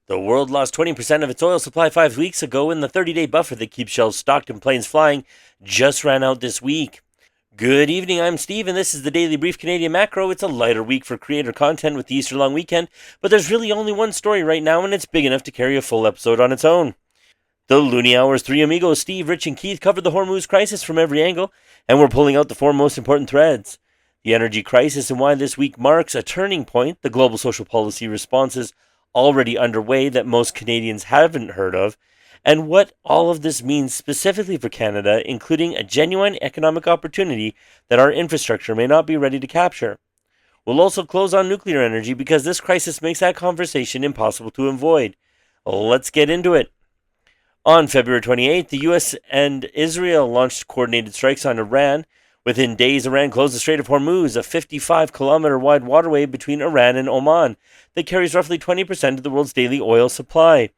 The world lost 20% of its oil supply 5 weeks ago, and the 30-day buffer that keeps shelves stocked and planes flying just ran out this week. Good evening, I'm Steve, and this is the Daily Brief Canadian Macro. It's a lighter week for creator content with the Easter long weekend, but there's really only one story right now, and it's big enough to carry a full episode on its own. The Loonie Hour's three amigos, Steve, Rich, and Keith, covered the Hormuz crisis from every angle, and we're pulling out the four most important threads. The energy crisis and why this week marks a turning point, the global social policy responses already underway that most Canadians haven't heard of, and what all of this means specifically for Canada, including a genuine economic opportunity that our infrastructure may not be ready to capture. We'll also close on nuclear energy because this crisis makes that conversation impossible to avoid. Let's get into it. On February 28th, the U.S. and Israel launched coordinated strikes on Iran. Within days, Iran closed the Strait of Hormuz, a 55-kilometer wide waterway between Iran and Oman that carries roughly 20% of the world's daily oil supply.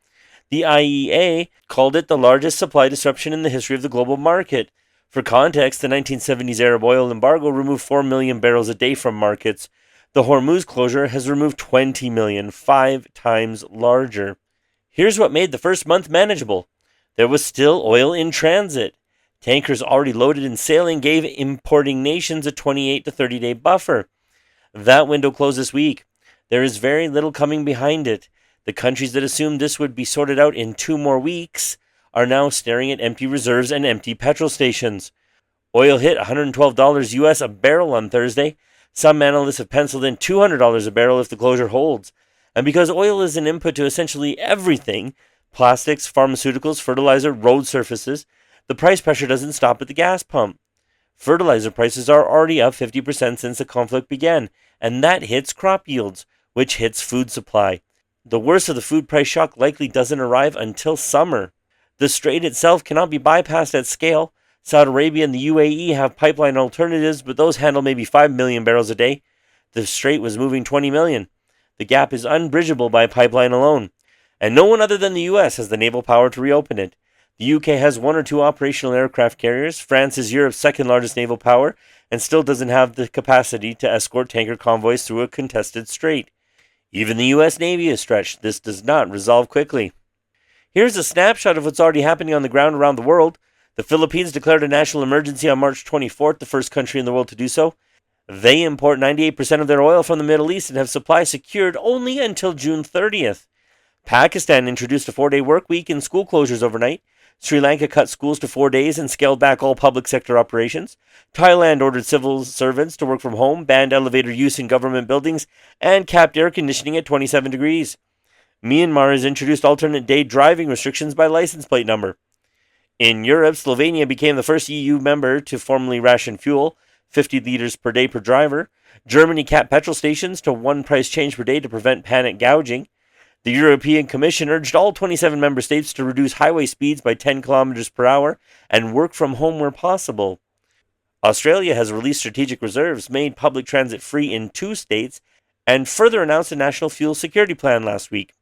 The IEA called it the largest supply disruption in the history of the global market. For context, the 1970s Arab oil embargo removed 4 million barrels a day from markets. The Hormuz closure has removed 20 million, 5 times larger. Here's what made the first month manageable. There was still oil in transit. Tankers already loaded and sailing gave importing nations a 28 to 30-day buffer. That window closed this week. There is very little coming behind it. The countries that assumed this would be sorted out in 2 more weeks are now staring at empty reserves and empty petrol stations. Oil hit $112 US a barrel on Thursday. Some analysts have penciled in $200 a barrel if the closure holds. And because oil is an input to essentially everything, plastics, pharmaceuticals, fertilizer, road surfaces, the price pressure doesn't stop at the gas pump. Fertilizer prices are already up 50% since the conflict began, and that hits crop yields, which hits food supply. The worst of the food price shock likely doesn't arrive until summer. The strait itself cannot be bypassed at scale. Saudi Arabia and the UAE have pipeline alternatives, but those handle maybe 5 million barrels a day. The strait was moving 20 million. The gap is unbridgeable by pipeline alone, and no one other than the US has the naval power to reopen it. The UK has 1 or 2 operational aircraft carriers. France is Europe's second largest naval power and still doesn't have the capacity to escort tanker convoys through a contested strait. Even the US Navy is stretched. This does not resolve quickly. Here's a snapshot of what's already happening on the ground around the world. The Philippines declared a national emergency on March 24th, the first country in the world to do so. They import 98% of their oil from the Middle East and have supply secured only until June 30th. Pakistan introduced a 4-day work week and school closures overnight. Sri Lanka cut schools to 4 days and scaled back all public sector operations. Thailand ordered civil servants to work from home, banned elevator use in government buildings, and capped air conditioning at 27 degrees. Myanmar has introduced alternate day driving restrictions by license plate number. In Europe, Slovenia became the first EU member to formally ration fuel, 50 liters per day per driver. Germany capped petrol stations to 1 price change per day to prevent panic gouging. The European Commission urged all 27 member states to reduce highway speeds by 10 kilometers per hour and work from home where possible. Australia has released strategic reserves, made public transit free in 2 states, and further announced a national fuel security plan last week.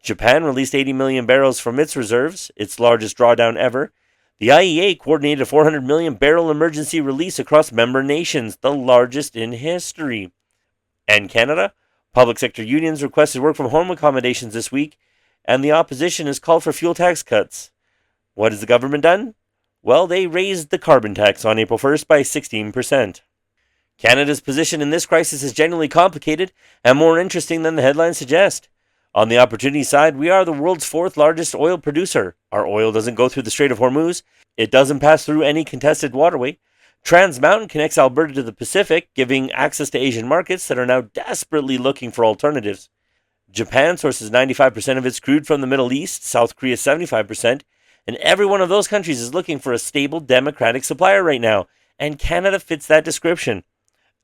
Japan released 80 million barrels from its reserves, its largest drawdown ever. The IEA coordinated a 400 million barrel emergency release across member nations, the largest in history. And Canada? Public sector unions requested work-from-home accommodations this week, and the opposition has called for fuel tax cuts. What has the government done? Well, they raised the carbon tax on April 1st by 16%. Canada's position in this crisis is genuinely complicated and more interesting than the headlines suggest. On the opportunity side, we are the world's 4th largest oil producer. Our oil doesn't go through the Strait of Hormuz. It doesn't pass through any contested waterway. Trans Mountain connects Alberta to the Pacific, giving access to Asian markets that are now desperately looking for alternatives. Japan sources 95% of its crude from the Middle East, South Korea 75%, and every one of those countries is looking for a stable, democratic supplier right now, and Canada fits that description.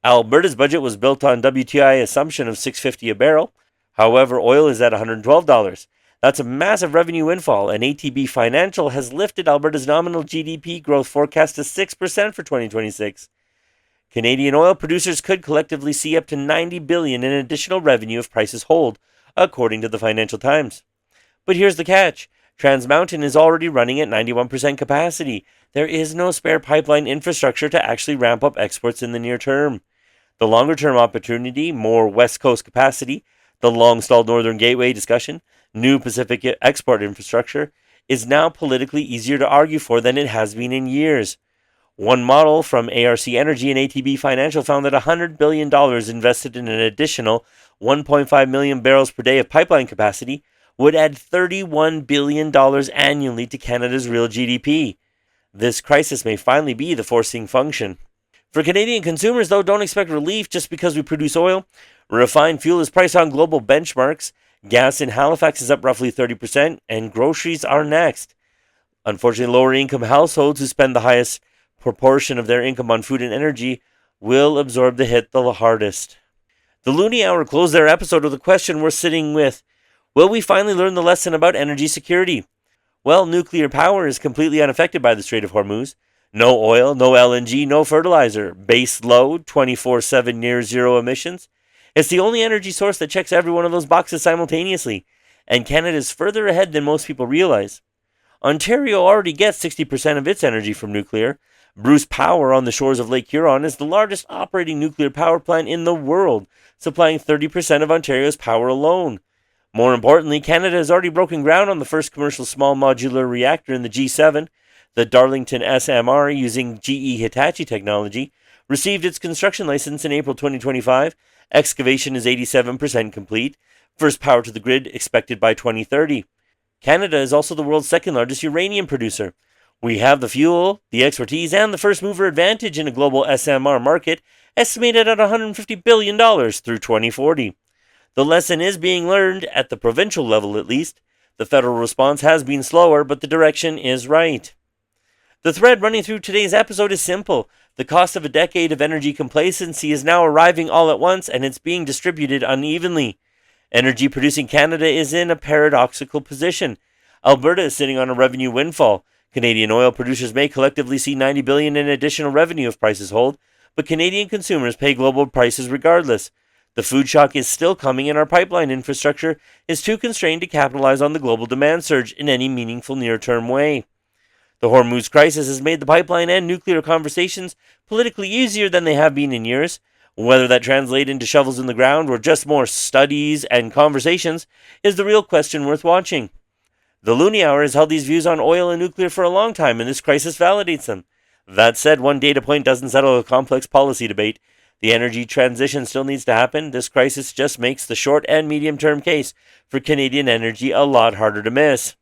Alberta's budget was built on WTI assumption of $6.50 a barrel. However, oil is at $112. That's a massive revenue windfall, and ATB Financial has lifted Alberta's nominal GDP growth forecast to 6% for 2026. Canadian oil producers could collectively see up to $90 billion in additional revenue if prices hold, according to the Financial Times. But here's the catch. Trans Mountain is already running at 91% capacity. There is no spare pipeline infrastructure to actually ramp up exports in the near term. The longer-term opportunity, more West Coast capacity, The long-stalled Northern Gateway discussion, new Pacific export infrastructure, is now politically easier to argue for than it has been in years. One model from ARC Energy and ATB Financial found that $100 billion invested in an additional 1.5 million barrels per day of pipeline capacity would add $31 billion annually to Canada's real GDP. This crisis may finally be the forcing function. For Canadian consumers, though, don't expect relief just because we produce oil. Refined fuel is priced on global benchmarks. Gas in Halifax is up roughly 30%, and groceries are next. Unfortunately, lower income households who spend the highest proportion of their income on food and energy will absorb the hit the hardest. The Loonie Hour closed their episode with a question we're sitting with. Will we finally learn the lesson about energy security? Well, nuclear power is completely unaffected by the Strait of Hormuz. No oil, no LNG, no fertilizer. Base load, 24/7 near zero emissions. It's the only energy source that checks every one of those boxes simultaneously. And Canada is further ahead than most people realize. Ontario already gets 60% of its energy from nuclear. Bruce Power on the shores of Lake Huron is the largest operating nuclear power plant in the world, supplying 30% of Ontario's power alone. More importantly, Canada has already broken ground on the first commercial small modular reactor in the G7. The Darlington SMR, using GE Hitachi technology, received its construction license in April 2025. Excavation is 87% complete. First power to the grid expected by 2030. Canada is also the world's second largest uranium producer. We have the fuel, the expertise, and the first mover advantage in a global SMR market, estimated at $150 billion through 2040. The lesson is being learned, at the provincial level at least. The federal response has been slower, but the direction is right. The thread running through today's episode is simple. The cost of a decade of energy complacency is now arriving all at once, and it's being distributed unevenly. Energy-producing Canada is in a paradoxical position. Alberta is sitting on a revenue windfall. Canadian oil producers may collectively see $90 billion in additional revenue if prices hold, but Canadian consumers pay global prices regardless. The food shock is still coming, and our pipeline infrastructure is too constrained to capitalize on the global demand surge in any meaningful near-term way. The Hormuz crisis has made the pipeline and nuclear conversations politically easier than they have been in years. Whether that translates into shovels in the ground or just more studies and conversations is the real question worth watching. The Loonie Hour has held these views on oil and nuclear for a long time, and this crisis validates them. That said, one data point doesn't settle a complex policy debate. The energy transition still needs to happen. This crisis just makes the short and medium-term case for Canadian energy a lot harder to miss.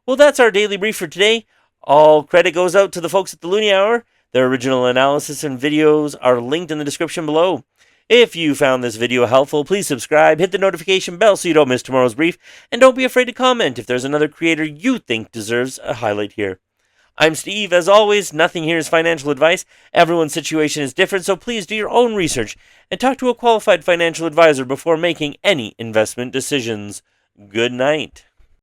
Well, that's our daily brief for today. All credit goes out to the folks at the Loonie Hour. Their original analysis and videos are linked in the description below. If you found this video helpful, please subscribe, hit the notification bell so you don't miss tomorrow's brief, and don't be afraid to comment if there's another creator you think deserves a highlight here. I'm Steve. As always, nothing here is financial advice. Everyone's situation is different, so please do your own research and talk to a qualified financial advisor before making any investment decisions. Good night.